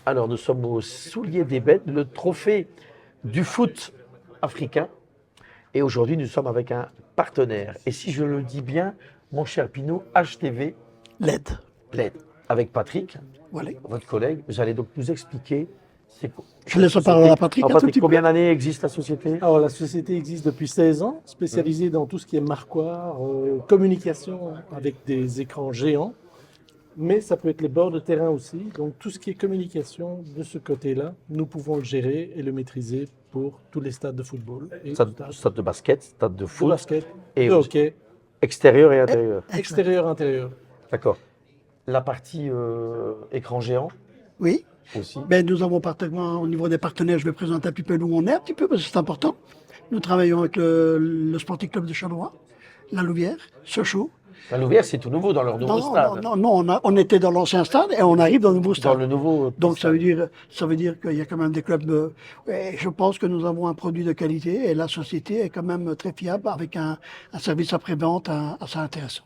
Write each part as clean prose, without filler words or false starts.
Alors, nous sommes au Soulier des Bêtes, le trophée du foot africain. Et aujourd'hui, nous sommes avec un partenaire. Et si je le dis bien, mon cher Pinot, HTV L'aide. l'aide. Avec Patrick, Voilà. votre collègue, vous allez donc nous expliquer c'est quoi. Je laisse la parole à Patrick Alors, un tout petit peu. combien d'années existe la société? Alors, la société existe depuis 16 ans, spécialisée dans tout ce qui est marquoire, communication avec des écrans géants, mais ça peut être les bords de terrain aussi. Donc, tout ce qui est communication de ce côté-là, nous pouvons le gérer et le maîtriser pour tous les stades de football. Et Stade de basket, stade de de foot, basket, et de hockey, extérieur et intérieur. extérieur, intérieur. D'accord. La partie écran géant Oui. aussi. Ben, nous avons partenaire, au niveau des partenaires, je vais présenter un petit peu où on est, un petit peu, parce que c'est important. Nous travaillons avec le Sporting Club de Charleroi, La Louvière, Sochaux. La Louvière, c'est tout nouveau dans leur nouveau stade. Non, on était dans l'ancien stade et on arrive dans le nouveau Dans stade. le nouveau. Donc ça veut dire qu'il y a quand même des clubs. Et je pense que nous avons un produit de qualité et la société est quand même très fiable avec un service après-vente assez intéressant.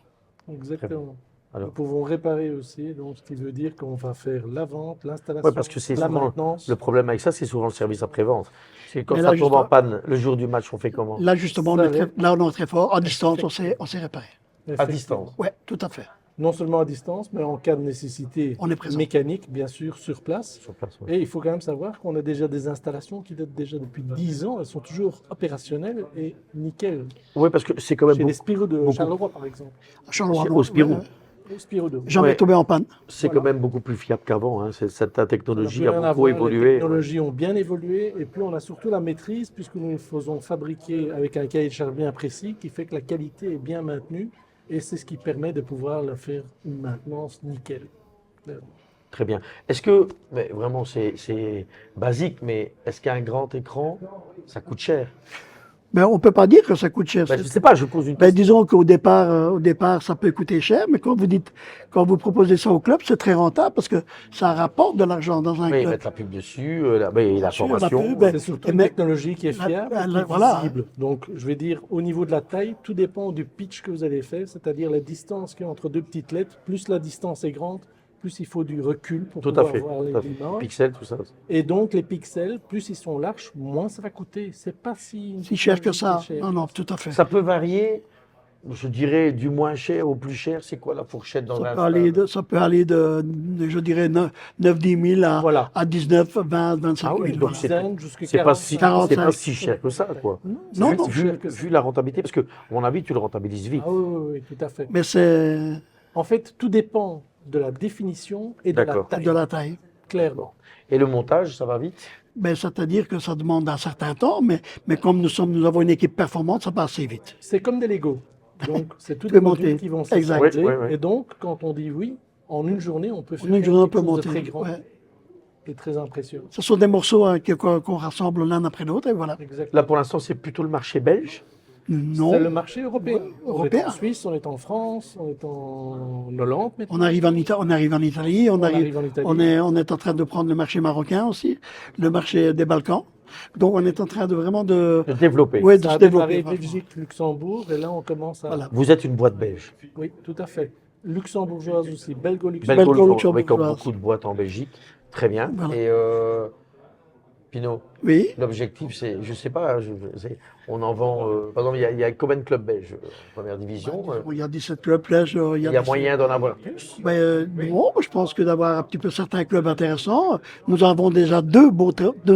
Exactement. Alors. Nous pouvons réparer aussi, donc ce qui veut dire qu'on va faire la vente, l'installation, Ouais, parce que c'est la souvent maintenance. le problème avec ça, c'est souvent le service après-vente. C'est quand Mais ça là, tombe en justement- panne le jour du match, on fait comment? Là justement, Ça on est très fort. À distance, on s'est réparé. À Effectivement. distance. Ouais, tout à fait. Non seulement à distance, mais en cas de nécessité On est présent. mécanique, bien sûr, sur place. Sur place, ouais. Et il faut quand même savoir qu'on a déjà des installations qui datent déjà depuis 10 ans. Elles sont toujours opérationnelles et nickel. Oui, parce que c'est quand même Chez les beaucoup, Spirou de beaucoup. Charleroi, par exemple. À Charleroi, Au Spirou. Au Spirou de. jamais Ouais. tombé en panne. c'est Voilà. quand même beaucoup plus fiable qu'avant. Hein. Cette technologie Ça n'a a plus rien à beaucoup voir, Les évolué. technologies ont bien évolué et puis on a surtout la maîtrise puisque nous les faisons fabriquer avec un cahier de charge bien précis qui fait que la qualité est bien maintenue et c'est ce qui permet de pouvoir leur faire une maintenance nickel. Très bien. Est-ce que, mais vraiment c'est basique, mais est-ce qu'un grand écran, ça coûte cher? Mais on peut pas dire que ça coûte cher. Je ne sais pas, je pose une Ben, question. disons qu'au départ, ça peut coûter cher, mais quand vous proposez ça au club, c'est très rentable parce que ça rapporte de l'argent dans un Oui, club. mettre la pub dessus, la sûr, formation. la pub, ben, C'est surtout et une mais- technologie qui est fiable, la- qui la- est voilà. visible. Donc, je vais dire, au niveau de la taille, tout dépend du pitch que vous allez faire, c'est-à-dire la distance qu'il y a entre deux petites lettres. Plus la distance est grande, plus il faut du recul pour Tout à pouvoir fait. voir les Tout à fait. images. Pixels, tout ça. Et donc, les pixels, plus ils sont larges, moins ça va coûter. C'est pas Si cher que ça. Non, tout à fait. Ça peut varier, je dirais, du moins cher au plus cher. C'est quoi la fourchette dans un Ça peut aller de, je dirais, 9-10 000 Voilà. à 19, 20, 25 Ah 000. oui, donc voilà. Jusqu'à c'est pas si, 45. c'est pas si cher que ça, quoi. Non, vu, non, vu- cher que ça. vu la rentabilité, parce que, à mon avis, tu le rentabilises vite. Ah oui, oui, oui, tout à fait. Mais c'est En fait, tout dépend de la définition et de la D'accord. taille, de la taille. clairement. Et le montage, ça va vite? Ben, c'est-à-dire que ça demande un certain temps, mais comme nous avons une équipe performante, ça passe assez vite. C'est comme des Lego. Donc, c'est tous Tu des peux modules monter. qui vont Exact. s'assembler. Oui, oui, oui. Et donc, quand on dit oui, en une journée, on peut faire En une journée, on quelque peut chose de monter. très grand Ouais. et très impressionnant. Ce sont des morceaux qu'on rassemble l'un après l'autre, et voilà. Exactement. Là, pour l'instant, c'est plutôt le marché belge. Non, C'est le marché européen. Européen. On est en Suisse, on est en France, on est en Hollande maintenant. on arrive en Italie, On arrive en Italie. on est en train de prendre le marché marocain aussi, le marché des Balkans. Donc on est en train de vraiment de De développer. ouais, de Ça se a démarré développer. Belgique, Luxembourg, et là on commence à... Voilà. Vous êtes une boîte belge. Oui, tout à fait. Luxembourgeoise aussi, belgo-luxembourgeoise. Belgo-luxembourgeoise. Mais comme beaucoup de boîtes en Belgique. Très bien. Voilà. Et Pinot, Oui. l'objectif, c'est, je sais pas, on en vend. Par exemple, il y a Coben Club belge, première division. Il y a 17 clubs là, Il y a moyen d'en avoir plus. Bon, je pense que d'avoir un petit peu certains clubs intéressants. Nous avons déjà deux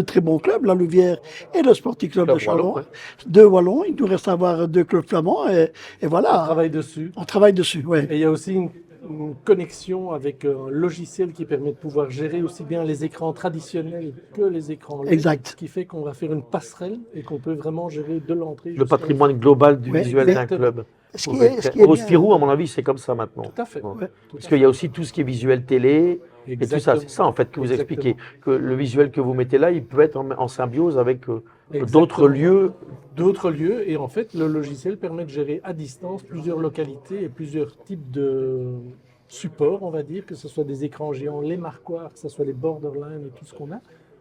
très bons clubs, la Louvière et le Sporting Club Club de Charleroi. wallon, Deux wallons, il nous reste à avoir deux clubs flamands et On voilà, travaille dessus. on travaille dessus. Ouais. Et il y a aussi une connexion avec un logiciel qui permet de pouvoir gérer aussi bien les écrans traditionnels que les écrans LED. Exact. Ce qui fait qu'on va faire une passerelle et qu'on peut vraiment gérer de l'entrée Le jusqu'à la patrimoine global du Ouais, visuel mais- d'un club. Ce qui est Au bien- Spirou, à mon avis, c'est comme ça maintenant. Tout à fait. Bon. Ouais. Parce qu'il y a aussi tout ce qui est visuel télé et tout ça. Exactement. C'est ça, en fait, que vous Exactement. expliquez. Que le visuel que vous mettez là, il peut être en symbiose avec Exactement. d'autres lieux. D'autres lieux. Et en fait, le logiciel permet de gérer à distance plusieurs localités et plusieurs types de supports, on va dire, que ce soit des écrans géants, les marquoirs, que ce soit les borderlines et tout ce qu'on a.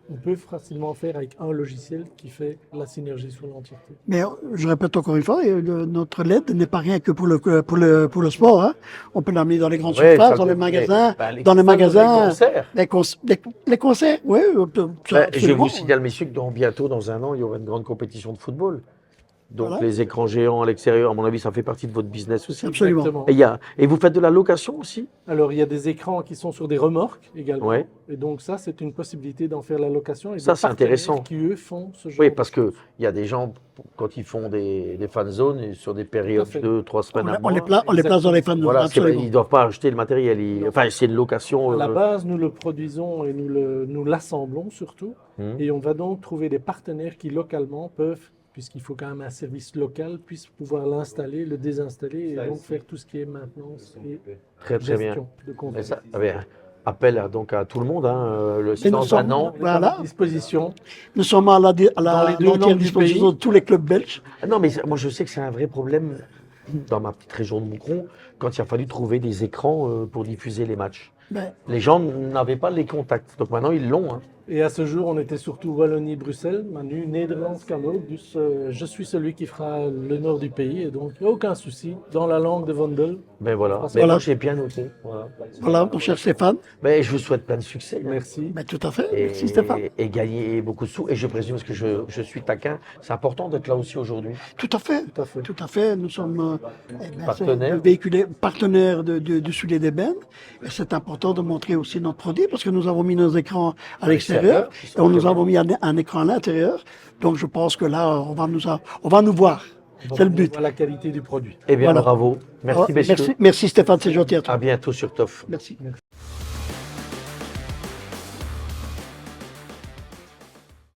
on peut facilement faire avec un logiciel qui fait la synergie sur l'entièreté. Mais je répète encore une fois, notre LED n'est pas rien que pour le sport. Hein. On peut l'amener dans les grandes Ouais, surfaces, ça dans les compte. magasins, Les dans les magasins, concerts. les concerts. Oui, Je absolument. vous signale, messieurs, que bientôt, dans un an, il y aura une grande compétition de football. Donc Voilà. les écrans géants à l'extérieur, à mon avis, ça fait partie de votre business aussi. Absolument. Exactement. Et vous faites de la location aussi? Alors, il y a des écrans qui sont sur des remorques également. Ouais. Et donc, ça, c'est une possibilité d'en faire la location. Et Ça, des c'est intéressant. partenaires qui, eux, font ce genre Oui, de parce qu'il y a des gens, quand ils font des fan zones, et sur des périodes Tout à fait. de 3 semaines à On les, mois, on les place dans les fans. voilà, Absolument. ils ne doivent pas acheter le matériel. Enfin, c'est une location. À la base, nous le produisons et nous l'assemblons surtout. Mhm. Et on va donc trouver des partenaires qui, localement, peuvent, puisqu'il faut quand même un service local, puissent pouvoir l'installer, le désinstaller et donc faire tout ce qui est maintenance et Très, très bien. gestion de Mais conteneurs. ça, appel donc à tout le monde. Hein, nous dans sommes- un an. Voilà. À disposition. Nous sommes à Dans les deux l'entière langues du disposition pays. de tous les clubs belges. Ah non, mais moi, je sais que c'est un vrai problème dans ma petite région de Moucron, quand il a fallu trouver des écrans pour diffuser les matchs. Ben, Les gens n'avaient pas les contacts. Donc maintenant, ils l'ont. Hein. Et à ce jour, on était surtout Wallonie-Bruxelles, maar nu Nederlands kan ook. Dus je suis celui qui fera le nord du pays. Et donc, il n'y a aucun souci. Dans la langue de Vondel. Ben voilà. Voilà. Mais moi, j'ai bien noté. Voilà. voilà, mon cher Stéphane. Mais je vous souhaite plein de succès. hein. Merci. Ben, tout à fait. Et, Merci Stéphane. et gagner beaucoup de sous. Et je présume, parce que je suis taquin, c'est important d'être là aussi aujourd'hui. Tout à fait. Tout à fait. Tout à fait. Nous sommes Partenaires. partenaires du Soulier d'Ébène. Et c'est important de montrer aussi notre produit parce que nous avons mis nos écrans à l'extérieur et on nous avons mis un écran à l'intérieur. Donc je pense que là, on va nous voir. C'est le but. Voilà la qualité du produit. Eh bien, Voilà. bravo. Merci, messieurs. Merci Stéphane, c'est gentil à toi. À bientôt sur TOF. Merci.